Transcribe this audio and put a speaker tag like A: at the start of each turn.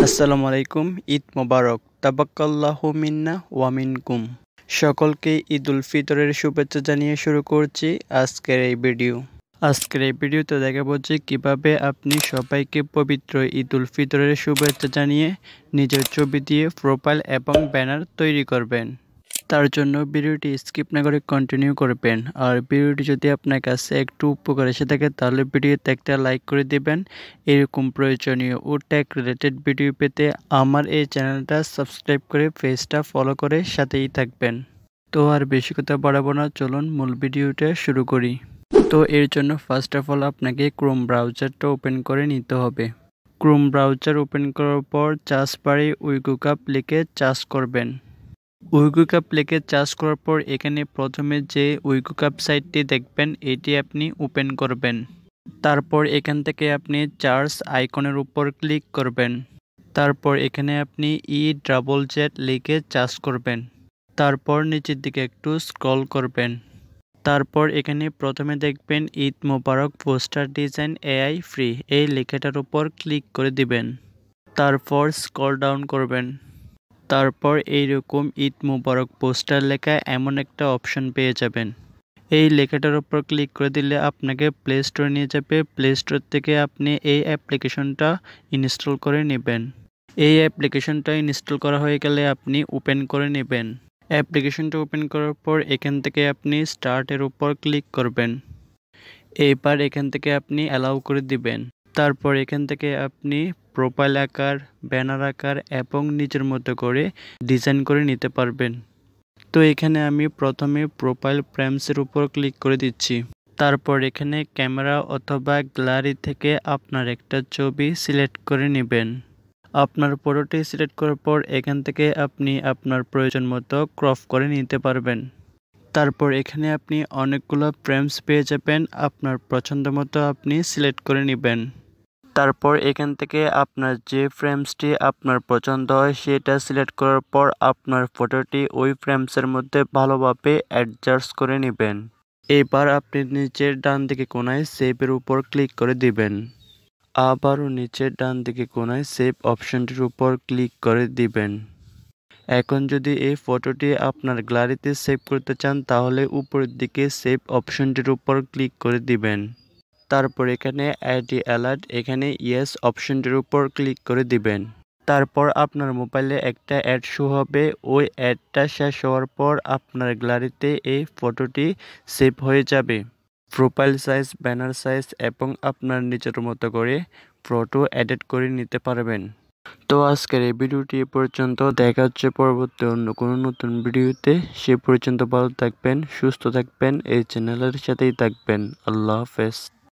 A: আসসালামু আলাইকুম। ঈদ মোবারক। তাবাক্কাল্লাহু মিন্না ওয়া মিনকুম। সকলকে ঈদুল ফিতরের শুভেচ্ছা জানিয়ে শুরু করছি আজকের এই ভিডিও। আজকের এই ভিডিওতে দেখাবো যে কিভাবে আপনি সবাইকে পবিত্র ঈদুল ফিতরের শুভেচ্ছা জানিয়ে নিজের ছবি দিয়ে প্রোফাইল এবং ব্যানার তৈরি করবেন। তার জন্য ভিডিওটি স্কিপ না করে কন্টিনিউ করবেন। আর ভিডিওটি যদি আপনার কাছে একটু উপকার এসে থাকে তাহলে ভিডিওতে একটা লাইক করে দিবেন। এরকম প্রয়োজনীয় ও টেক রিলেটেড ভিডিও পেতে আমার এই চ্যানেলটা সাবস্ক্রাইব করে পেজটা ফলো করে সাথেই থাকবেন। তো আর বেশি কথা বাড়াবো না, চলুন মূল ভিডিওটা শুরু করি। তো এর জন্য ফার্স্ট অফ অল আপনাকে ক্রোম ব্রাউজারটা ওপেন করে নিতে হবে। ক্রোম ব্রাউজার ওপেন করার পর সার্চ বারে উইগুকাপ লিখে সার্চ করবেন। উইগুকাপ লিখে সার্চ করার পর এখানে প্রথমে যে উইগুকাপ সাইটটি দেখবেন এটি আপনি ওপেন করবেন। তারপর এখান থেকে আপনি সার্চ আইকনের উপর ক্লিক করবেন। তারপর এখানে আপনি EZZ লিখে সার্চ করবেন। তারপর নিচের দিকে একটু স্ক্রল করবেন। তারপর এখানে প্রথমে দেখবেন ঈদ মোবারক পোস্টার ডিজাইন AI ফ্রি এই লেখাটার উপর ক্লিক করে দিবেন। তারপর স্ক্রল ডাউন করবেন। তারপর এইরকম ঈদ মোবারক পোস্টার লেখা এমন একটা অপশন পেয়ে যাবেন। এই লেখাটার উপর ক্লিক করে দিলে আপনাকে প্লে স্টোরে নিয়ে যাবে। প্লে স্টোর থেকে আপনি এই অ্যাপ্লিকেশনটা ইনস্টল করে নেবেন। এই অ্যাপ্লিকেশনটা ইনস্টল করা হয়ে গেলে আপনি ওপেন করে নেবেন। অ্যাপ্লিকেশনটা ওপেন করার পর এখান থেকে আপনি স্টার্টের উপর ক্লিক করবেন। এবার এখান থেকে আপনি অ্যালাউ করে দিবেন। তারপর এখান থেকে আপনি প্রোফাইল আকার, ব্যানার আকার এবং নিজের মতো করে ডিজাইন করে নিতে পারবেন। তো এখানে আমি প্রথমে প্রোফাইল ফ্রেমসের উপর ক্লিক করে দিচ্ছি। তারপর এখানে ক্যামেরা অথবা গ্যালারি থেকে আপনার একটা ছবি সিলেক্ট করে নেবেন। আপনার ফটোটি সিলেক্ট করার পর এখান থেকে আপনি আপনার প্রয়োজন মতো ক্রপ করে নিতে পারবেন। তারপর এখানে আপনি অনেকগুলো ফ্রেমস পেয়ে যাবেন, আপনার পছন্দ মতো আপনি সিলেক্ট করে নেবেন। তারপর এখান থেকে আপনার যে ফ্রেমসটি আপনার পছন্দ হয় সেটা সিলেক্ট করার পর আপনার ফটোটি ওই ফ্রেমসের মধ্যে ভালোভাবে অ্যাডজাস্ট করে নেবেন। এবার আপনি নিচের ডান দিকে কোণায় সেভের উপর ক্লিক করে দিবেন। আবারও নিচের ডান দিকে কোণায় সেভ অপশনটির উপর ক্লিক করে দিবেন। এখন যদি এই ফটোটি আপনার গ্যালারিতে সেভ করতে চান তাহলে উপরের দিকে সেভ অপশনটির উপর ক্লিক করে দিবেন। তারপর এখানে অ্যাড অ্যালার্ট এখানে ইয়েস অপশনটির উপর ক্লিক করে দিবেন। তারপর আপনার মোবাইলে একটা অ্যাড শো হবে। ওই অ্যাডটা শেষ হওয়ার পর আপনার গ্যালারিতে এই ফটোটি সেভ হয়ে যাবে। প্রোফাইল সাইজ, ব্যানার সাইজ এবং আপনার নিজের মতো করে ফটো এডিট করে নিতে পারবেন। তো আজকের এই ভিডিওটি এ পর্যন্ত। দেখা হচ্ছে পরবর্তী অন্য কোনো নতুন ভিডিওতে। সে পর্যন্ত ভালো থাকবেন, সুস্থ থাকবেন, এই চ্যানেলের সাথেই থাকবেন। আল্লাহ হাফেজ।